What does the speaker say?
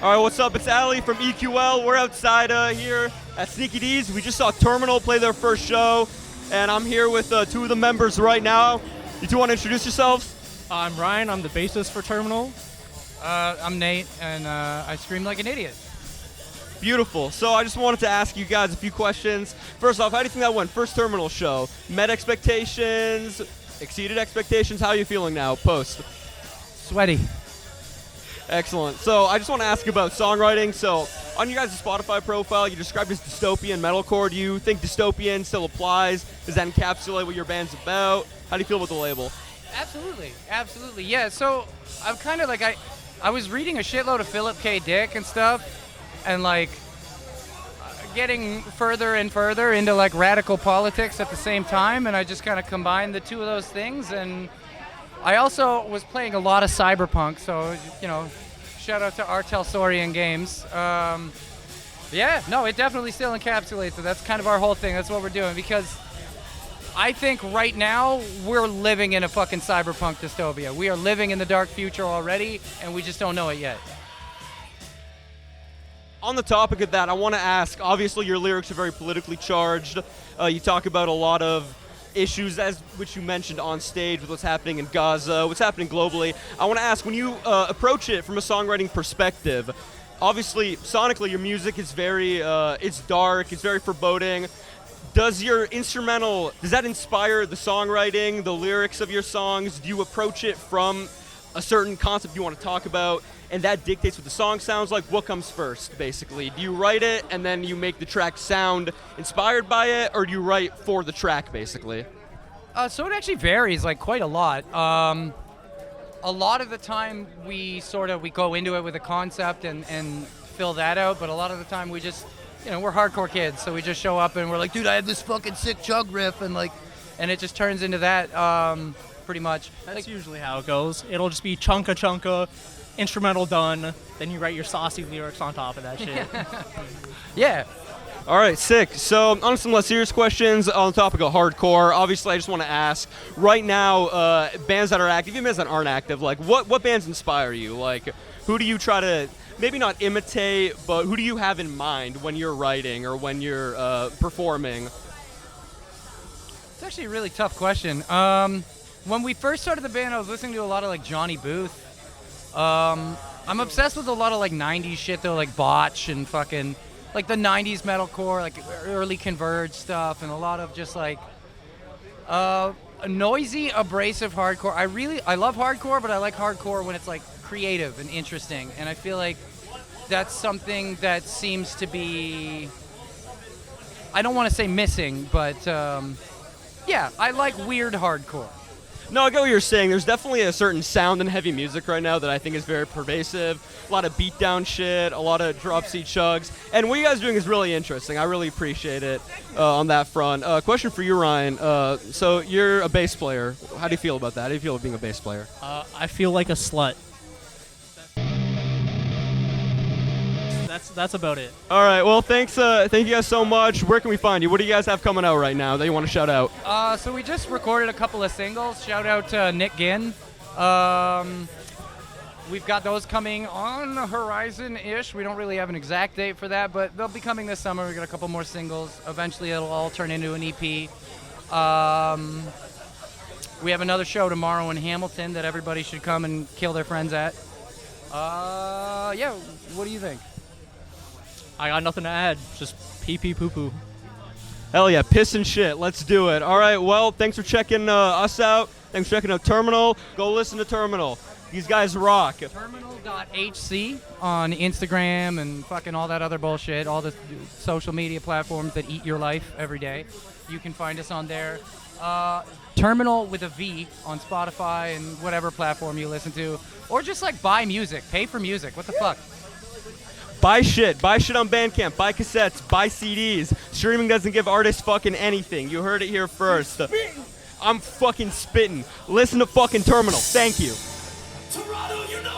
All right, what's up? It's Ali from EQL. We're outside here at Sneaky Dee's. We just saw Terminvl play their first show, and I'm here with two of the members right now. You two want to introduce yourselves? I'm Ryan. I'm the bassist for Terminvl. I'm Nate, and I scream like an idiot. Beautiful. So I just wanted to ask you guys a few questions. First off, how do you think that went? First Terminvl show. Met expectations? Exceeded expectations? How are you feeling now, post? Sweaty. Excellent. So I just want to ask about songwriting. So on your guys' Spotify profile, you described as dystopian metalcore. Do you think dystopian still applies? Does that encapsulate what your band's about? How do you feel about the label? Absolutely. Yeah, so I'm kind of like, I was reading a shitload of Philip K. Dick and stuff, and like getting further and further into like radical politics at the same time, and I just kind of combined the two of those things. And I also was playing a lot of Cyberpunk, so, you know, shout out to Artel Saurian Games. Yeah, no, it definitely still encapsulates it. That's kind of our whole thing. That's what we're doing, because I think right now we're living in a fucking cyberpunk dystopia. We are living in the dark future already, and we just don't know it yet. On the topic of that, I want to ask, obviously your lyrics are very politically charged. You talk about a lot of issues, as which you mentioned on stage, with what's happening in Gaza, what's happening globally. I want to ask, when you approach it from a songwriting perspective, obviously sonically your music is very, it's dark, it's very foreboding. Does your instrumental, does that inspire the songwriting, the lyrics of your songs? Do you approach it from a certain concept you want to talk about, and that dictates what the song sounds like? What comes first, basically? Do you write it and then you make the track sound inspired by it, or do you write for the track, basically? So it actually varies, like, quite a lot. A lot of the time we go into it with a concept and fill that out, but a lot of the time we just, you know, we're hardcore kids, so we just show up and we're like, dude, I have this fucking sick chug riff, and like, and it just turns into that, pretty much. That's usually how it goes. It'll just be chunka, instrumental done, then you write your saucy lyrics on top of that shit. Yeah. All right, sick. So on some less serious questions on the topic of hardcore, obviously I just want to ask, right now, bands that are active, even bands that aren't active, like what bands inspire you? Like, who do you try to, maybe not imitate, but who do you have in mind when you're writing or when you're performing? It's actually a really tough question. When we first started the band, I was listening to a lot of like Johnny Booth. I'm obsessed with a lot of like 90s shit though, like Botch and fucking like the 90s metalcore, like early Converge stuff, and a lot of just like noisy, abrasive hardcore. I love hardcore, but I like hardcore when it's like creative and interesting, and I feel like that's something that seems to be, I don't want to say missing, but yeah, I like weird hardcore. No, I get what you're saying. There's definitely a certain sound in heavy music right now that I think is very pervasive. A lot of beatdown shit, a lot of drop C chugs. And what you guys are doing is really interesting. I really appreciate it on that front. Question for you, Ryan. So you're a bass player. How do you feel about that? How do you feel about being a bass player? I feel like a slut. That's about it. All right, well, thank you guys so much. Where can we find you? What do you guys have coming out right now that you want to shout out? So we just recorded a couple of singles. Shout out to Nick Ginn. We've got those coming on the horizon-ish. We don't really have an exact date for that, but they'll be coming this summer. We got a couple more singles. Eventually, it'll all turn into an EP. We have another show tomorrow in Hamilton that everybody should come and kill their friends at. Yeah, what do you think? I got nothing to add. Just pee poo poo. Hell yeah, piss and shit. Let's do it. All right, well, thanks for checking us out. Thanks for checking out Terminvl. Go listen to Terminvl. These guys rock. Terminvl.hc on Instagram and fucking all that other bullshit, all the social media platforms that eat your life every day. You can find us on there. Terminvl with a V on Spotify and whatever platform you listen to. Or just like buy music. Pay for music. What the fuck? Buy shit on Bandcamp, buy cassettes, buy CDs. Streaming doesn't give artists fucking anything. You heard it here first. I'm fucking spitting. Listen to fucking Terminvl. Thank you. Toronto, you know